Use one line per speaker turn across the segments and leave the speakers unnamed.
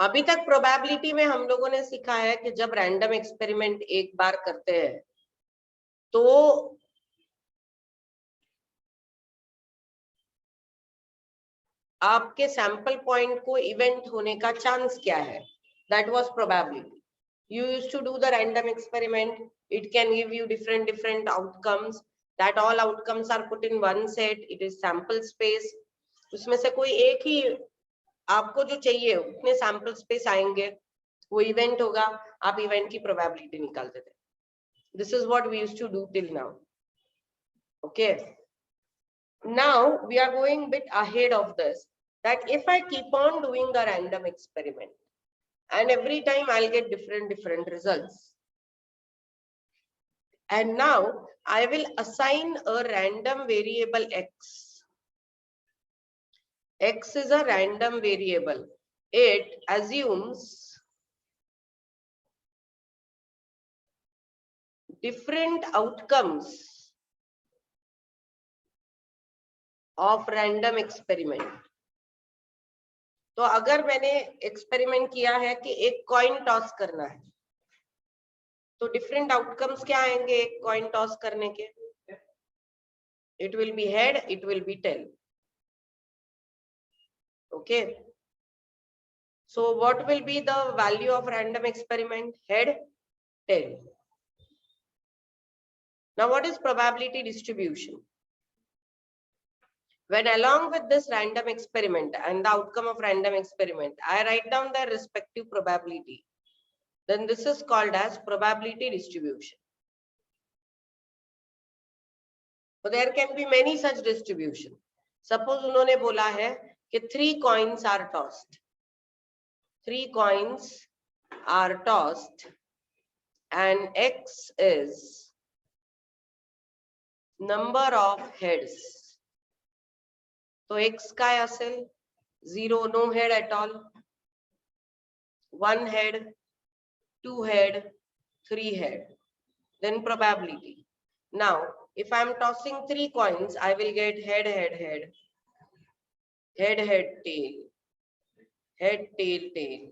अभी तक प्रोबेबिलिटी में हम लोगों ने सीखा है कि जब रैंडम एक्सपेरिमेंट एक बार करते हैं तो आपके सैंपल पॉइंट को इवेंट होने का चांस क्या है, that was probability. You used to do the random experiment. It can give you different outcomes. That all outcomes are put in one set. It is sample space. उसमें से कोई एक ही आपको जो चाहिए उतने सैंपल स्पेस आएंगे, वो इवेंट होगा, आप इवेंट की प्रोबेबिलिटी निकालते थे. This is what we used to do till now. Okay. Now we are going bit ahead of this. That if I keep on doing a random experiment, and every time I'll get different results. And now I will assign a random variable x. X is a random variable. It assumes different outcomes of random experiment. तो अगर मैंने experiment किया है कि एक coin toss करना है, तो डिफरेंट आउटकम्स क्या आएंगे एक कॉइन टॉस करने के? It will be head, it will be tail. Okay, so what will be the value of random experiment? Head, tail. Now what is probability distribution? When along with this random experiment and the outcome of random experiment, I write down their respective probability, then this is called as probability distribution. So there can be many such distribution. Suppose उन्होंने बोला है कि 3 coins are tossed. 3 coins are tossed and X is number of heads. तो X काय असेल? 0, no head at all. 1 head, 2 head, 3 head. Then probability. Now, if I am tossing 3 coins, I will get head, head, head, head, head, tail, head, tail, tail,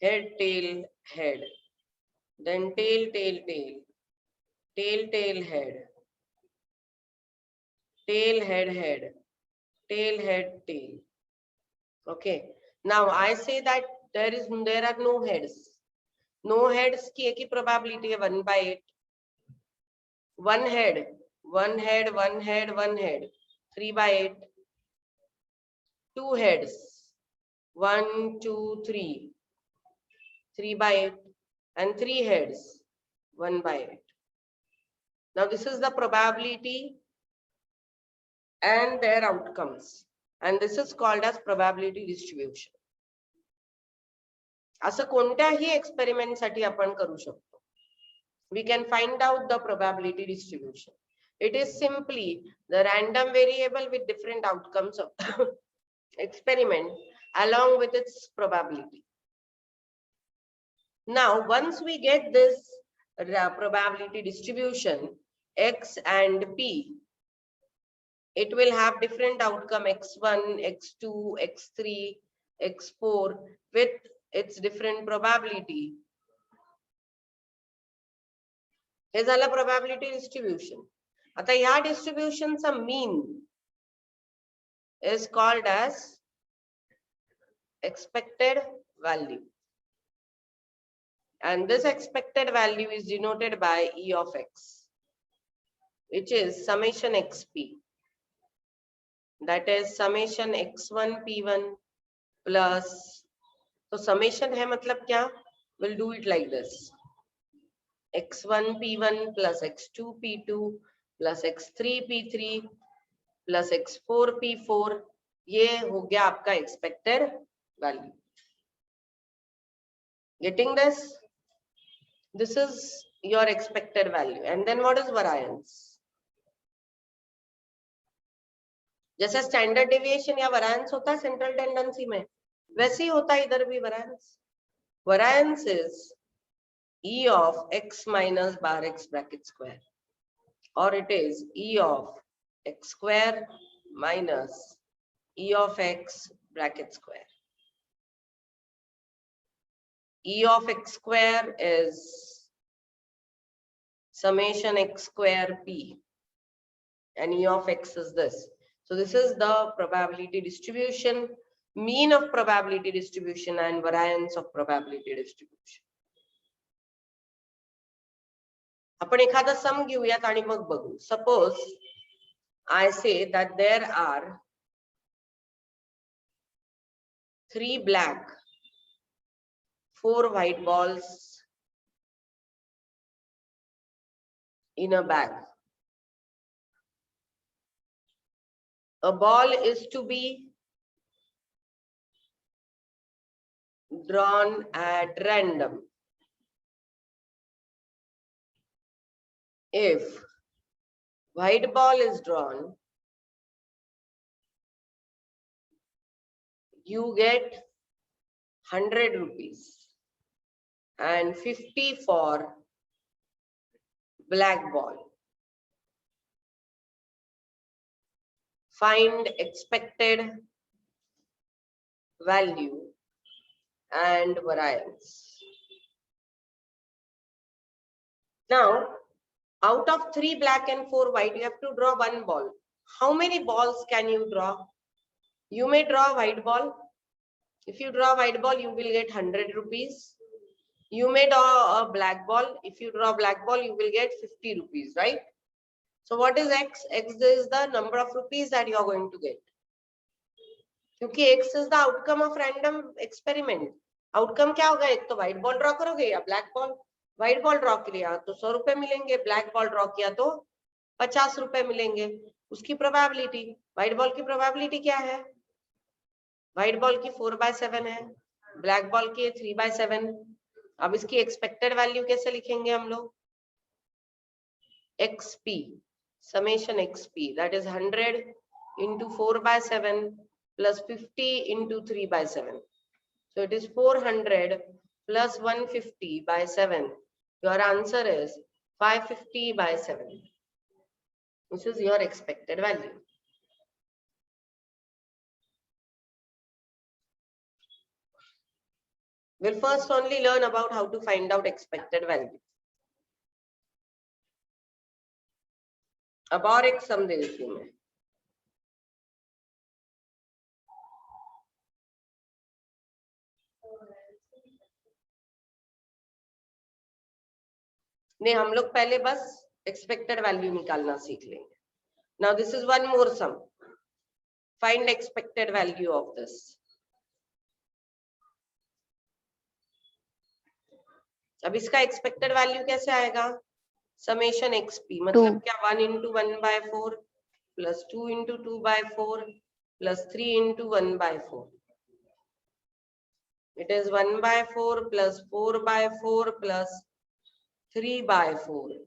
head, tail, head, then tail, tail, tail, tail, tail, head, tail, head, head, tail, head, tail. Okay. Now I say that there are no heads. No heads की एक ही probability है 1/8. 1 head, 1 head, 1 head, 1 head, 3/8. 2 heads, 1, 2, 3, 3/8, and 3 heads, 1/8. Now this is the probability and their outcomes, and this is called as probability distribution. असं कोणत्याही experiment साठी आपण करू शकतो. We can find out the probability distribution. It is simply the random variable with different outcomes of experiment along with its probability. Now, once we get this probability distribution, X and P, it will have different outcome x1, x2, x3, x4 with its different probability. हे झालं probability distribution. आता ह्या distribution चा mean is called as expected value, and this expected value is denoted by E of x, which is summation xp, that is summation x1 p1 plus, तो summation है मतलब क्या? We'll do it like this: x1 p1 plus x2 p2 plus x3 p3 plus x4 p4. ये हो गया आपका expected value. Getting this? This is your expected value. And then what is variance? जैसे standard deviation या variance होता है central tendency में, वैसे ही होता है इधर भी variance. Variance is E of x minus bar x bracket square, or it is E of x square minus E of x bracket square. E of x square is summation x square p, and E of x is this. So this is the probability distribution, mean of probability distribution and variance of probability distribution. आपण एखादा सम घेऊयात आणि मग बघू. Suppose I say that there are 3 black, 4 white balls in a bag. A ball is to be drawn at random. If white ball is drawn, you get 100 rupees and 50 for black ball. Find expected value and variance. Now, out of 3 black and 4 white, you have to draw 1 ball. How many balls can you draw? You may draw white ball. If you draw white ball, you will get 100 rupees. You may draw a black ball. If you draw black ball, you will get 50 rupees, right? So what is x? X is the number of rupees that you are going to get. क्योंकि x is the outcome of random experiment. Outcome क्या होगा? एक तो white ball draw करोगे या black ball. White ball draw किया तो 100 रुपए मिलेंगे. Black ball draw किया तो 50 रुपए मिलेंगे. उसकी probability. White ball की probability क्या है? White ball की 4/7 है. Black ball की 3/7. अब इसकी expected value कैसे लिखेंगे हम लोग? XP, summation XP, that is 100 into 4/7 plus 50 into 3/7. So it is 400 plus 150/7. Your answer is 550/7. This is your expected value. We'll first only learn about how to find out expected value. अब और एक सम दे देती हूँ मैं. नहीं, हम लोग पहले बस एक्सपेक्टेड वैल्यू निकालना सीख लेंगे. Now this is one more sum. Find expected value of this. अब इसका एक्सपेक्टेड वैल्यू कैसे आएगा? समेशन XP, मतलब क्या 1 into 1/4 plus 2 into 2/4 plus 3 into 1/4. It is 1/4 plus 4/4 plus 3/4.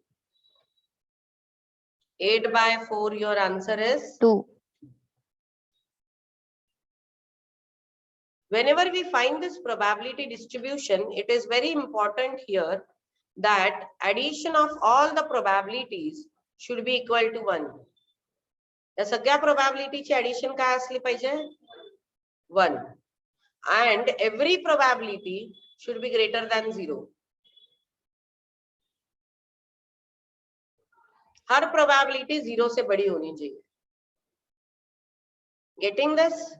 8/4. Your answer is
2.
Whenever we find this probability distribution, it is very important here that addition of all the probabilities should be equal to 1. या सगळ्या probabilityची addition काय असली पाहिजे? 1. And every probability should be greater than 0. Her probability 0 से बड़ी होनी चाहिए. Getting this?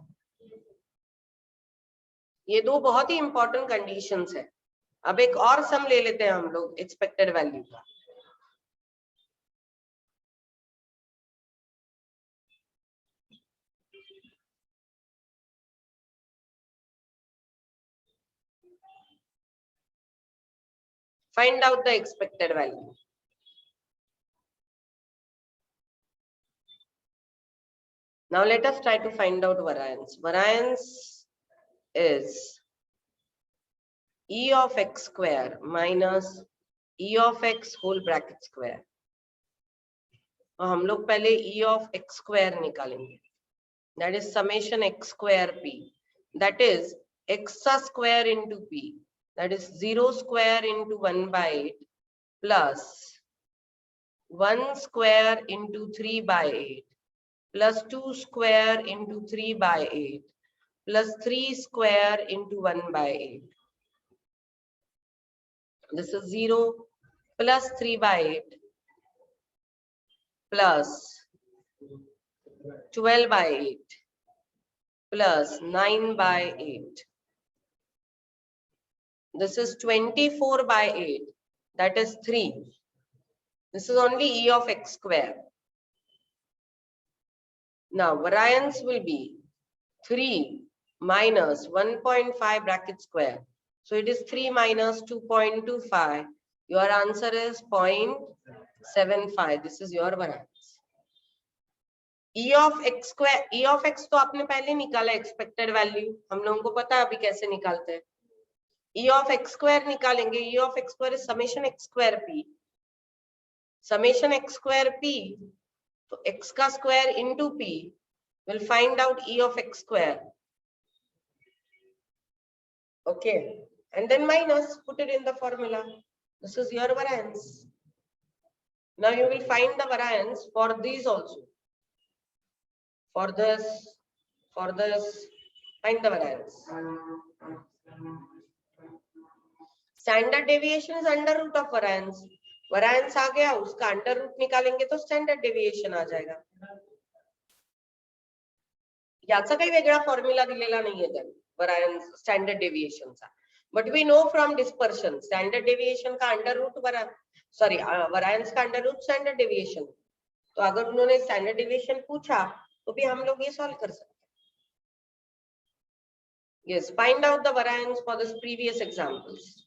ये दो बहुत ही इंपॉर्टेंट कंडीशंस है. अब एक और सम ले लेते हैं हम लोग एक्सपेक्टेड वैल्यू का. Find out the expected value. Now let us try to find out variance. Variance is E of x square minus E of x whole bracket square. तो हम लोग पहले E of x square निकालेंगे. That is summation x square p. That is x square into p. That is 0 square into 1/8 plus 1 square into 3/8 plus 2 square into 3/8 plus 3 square into 1/8. This is 0 plus 3 by 8 plus 12 by 8 plus 9 by 8. This is 24 by 8. That is 3. This is only E of x square. Now variance will be 3 minus 1.5 bracket square. So it is 3 minus 2.25. Your answer is 0.75. This is your variance. E of x square, E of x तो आपने पहले निकाला expected value. हम लोगों को पता है अभी कैसे निकालते हैं. E of x square निकालेंगे. E of x square is summation x square p. Summation x square p. So x का square into p will find out E of x square. Okay, and then minus, put it in the formula. This is your variance. Now you will find the variance for these also. For this, find the variance. Standard deviation is under root of variance. Variance आ गया, उसका under root निकालेंगे तो standard deviation आ जाएगा. याचा काही वेगळा formula दिलेला नाहीये then variance स्टैंडर्ड डेविएशनचा. But we know from dispersion standard deviation का अंडर रूट variance का अंडर रूट स्टैंडर्ड डेविएशन. तो अगर उन्होंने स्टैंडर्ड डेविएशन पूछा तो भी हम लोग ये सॉल्व कर सकते हैं. Yes, find out the variance for this previous examples.